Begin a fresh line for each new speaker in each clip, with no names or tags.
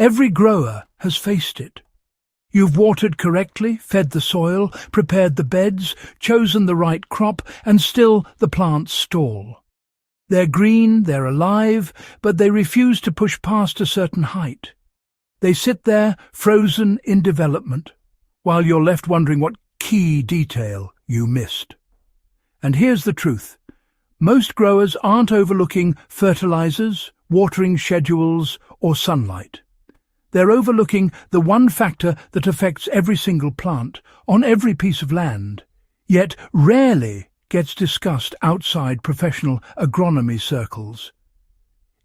Every grower has faced it. You've watered correctly, fed the soil, prepared the beds, chosen the right crop, and still the plants stall. They're green, they're alive, but they refuse to push past a certain height. They sit there, frozen in development, while you're left wondering what key detail you missed. And here's the truth. Most growers aren't overlooking fertilizers, watering schedules, or sunlight. They're overlooking the one factor that affects every single plant, on every piece of land, yet rarely gets discussed outside professional agronomy circles.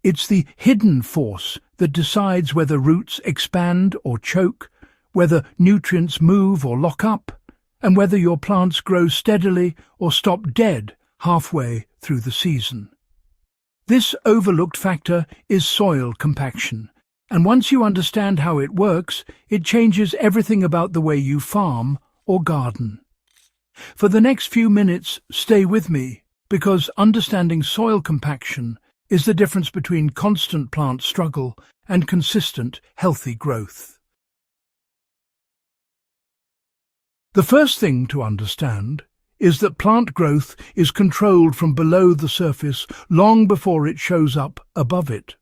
It's the hidden force that decides whether roots expand or choke, whether nutrients move or lock up, and whether your plants grow steadily or stop dead halfway through the season. This overlooked factor is soil compaction, and once you understand how it works, it changes everything about the way you farm or garden. For the next few minutes, stay with me, because understanding soil compaction is the difference between constant plant struggle and consistent, healthy growth. The first thing to understand is that plant growth is controlled from below the surface long before it shows up above it.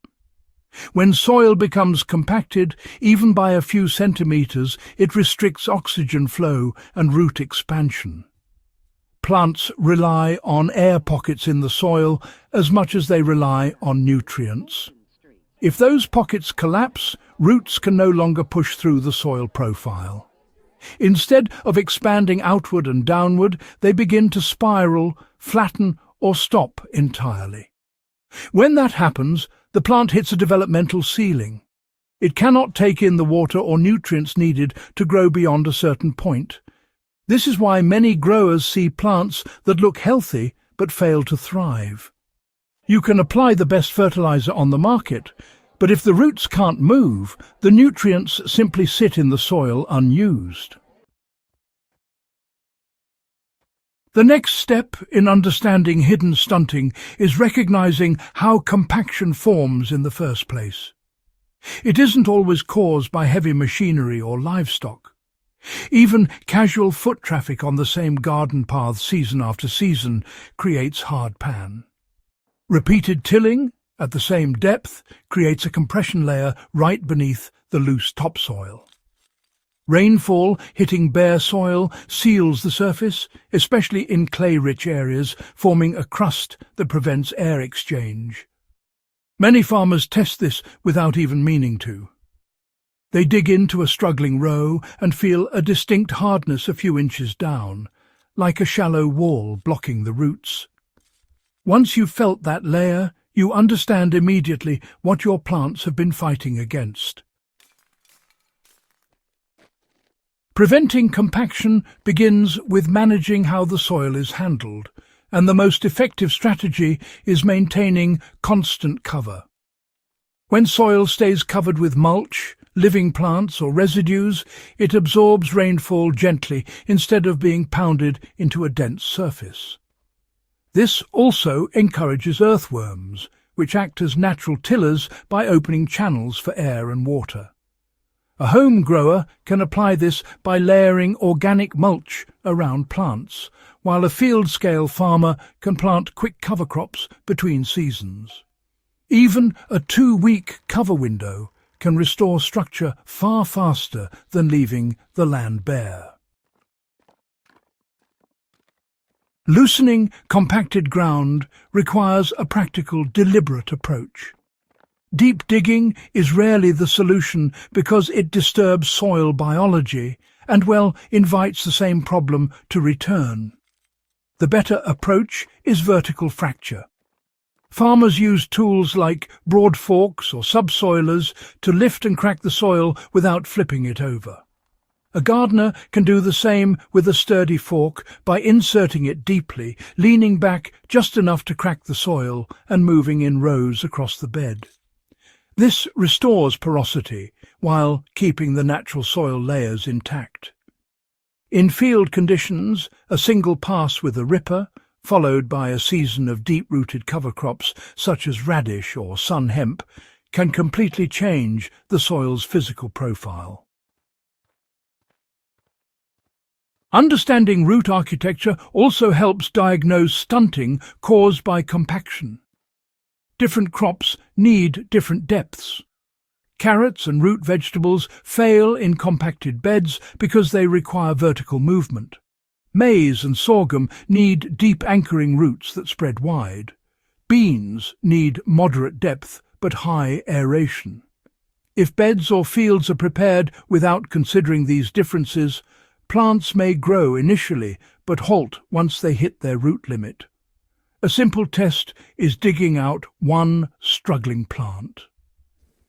When soil becomes compacted, even by a few centimeters, it restricts oxygen flow and root expansion. Plants rely on air pockets in the soil as much as they rely on nutrients. If those pockets collapse, roots can no longer push through the soil profile. Instead of expanding outward and downward, they begin to spiral, flatten, or stop entirely. When that happens, the plant hits a developmental ceiling. It cannot take in the water or nutrients needed to grow beyond a certain point. This is why many growers see plants that look healthy but fail to thrive. You can apply the best fertilizer on the market, but if the roots can't move, the nutrients simply sit in the soil unused. The next step in understanding hidden stunting is recognizing how compaction forms in the first place. It isn't always caused by heavy machinery or livestock. Even casual foot traffic on the same garden path season after season creates hard pan. Repeated tilling at the same depth creates a compression layer right beneath the loose topsoil. Rainfall hitting bare soil seals the surface, especially in clay-rich areas, forming a crust that prevents air exchange. Many farmers test this without even meaning to. They dig into a struggling row and feel a distinct hardness a few inches down, like a shallow wall blocking the roots. Once you've felt that layer, you understand immediately what your plants have been fighting against. Preventing compaction begins with managing how the soil is handled, and the most effective strategy is maintaining constant cover. When soil stays covered with mulch, living plants or residues, it absorbs rainfall gently instead of being pounded into a dense surface. This also encourages earthworms, which act as natural tillers by opening channels for air and water. A home grower can apply this by layering organic mulch around plants, while a field-scale farmer can plant quick cover crops between seasons. Even a 2-week cover window can restore structure far faster than leaving the land bare. Loosening compacted ground requires a practical, deliberate approach. Deep digging is rarely the solution because it disturbs soil biology and, well, invites the same problem to return. The better approach is vertical fracture. Farmers use tools like broad forks or subsoilers to lift and crack the soil without flipping it over. A gardener can do the same with a sturdy fork by inserting it deeply, leaning back just enough to crack the soil and moving in rows across the bed. This restores porosity while keeping the natural soil layers intact. In field conditions, a single pass with a ripper, followed by a season of deep-rooted cover crops such as radish or sun hemp, can completely change the soil's physical profile. Understanding root architecture also helps diagnose stunting caused by compaction. Different crops need different depths. Carrots and root vegetables fail in compacted beds because they require vertical movement. Maize and sorghum need deep anchoring roots that spread wide. Beans need moderate depth but high aeration. If beds or fields are prepared without considering these differences, plants may grow initially but halt once they hit their root limit. A simple test is digging out one struggling plant.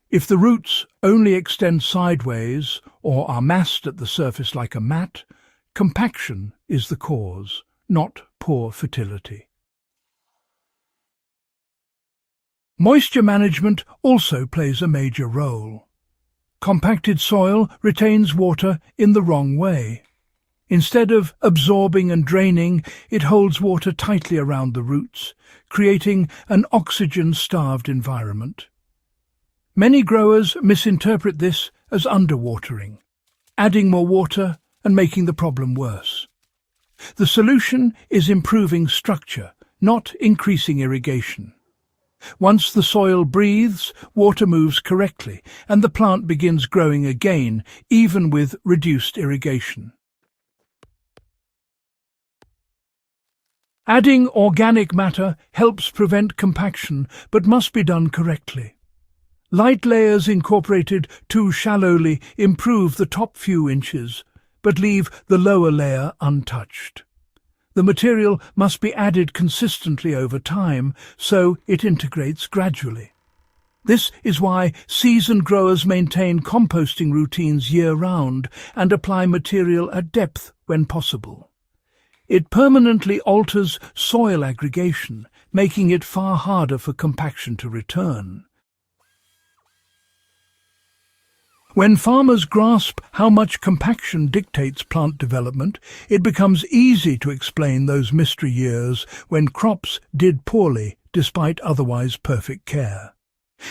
If the roots only extend sideways or are massed at the surface like a mat, compaction is the cause, not poor fertility. Moisture management also plays a major role. Compacted soil retains water in the wrong way. Instead of absorbing and draining, it holds water tightly around the roots, creating an oxygen-starved environment. Many growers misinterpret this as underwatering, adding more water and making the problem worse. The solution is improving structure, not increasing irrigation. Once the soil breathes, water moves correctly, and the plant begins growing again, even with reduced irrigation. Adding organic matter helps prevent compaction, but must be done correctly. Light layers incorporated too shallowly improve the top few inches, but leave the lower layer untouched. The material must be added consistently over time, so it integrates gradually. This is why seasoned growers maintain composting routines year-round and apply material at depth when possible. It permanently alters soil aggregation, making it far harder for compaction to return. When farmers grasp how much compaction dictates plant development, it becomes easy to explain those mystery years when crops did poorly despite otherwise perfect care.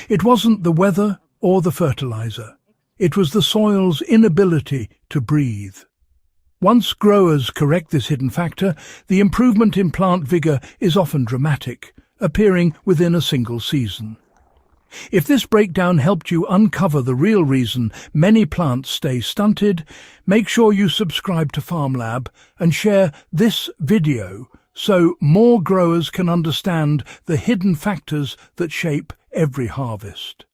It wasn't the weather or the fertilizer. It was the soil's inability to breathe. Once growers correct this hidden factor, the improvement in plant vigor is often dramatic, appearing within a single season. If this breakdown helped you uncover the real reason many plants stay stunted, make sure you subscribe to FarmLab and share this video so more growers can understand the hidden factors that shape every harvest.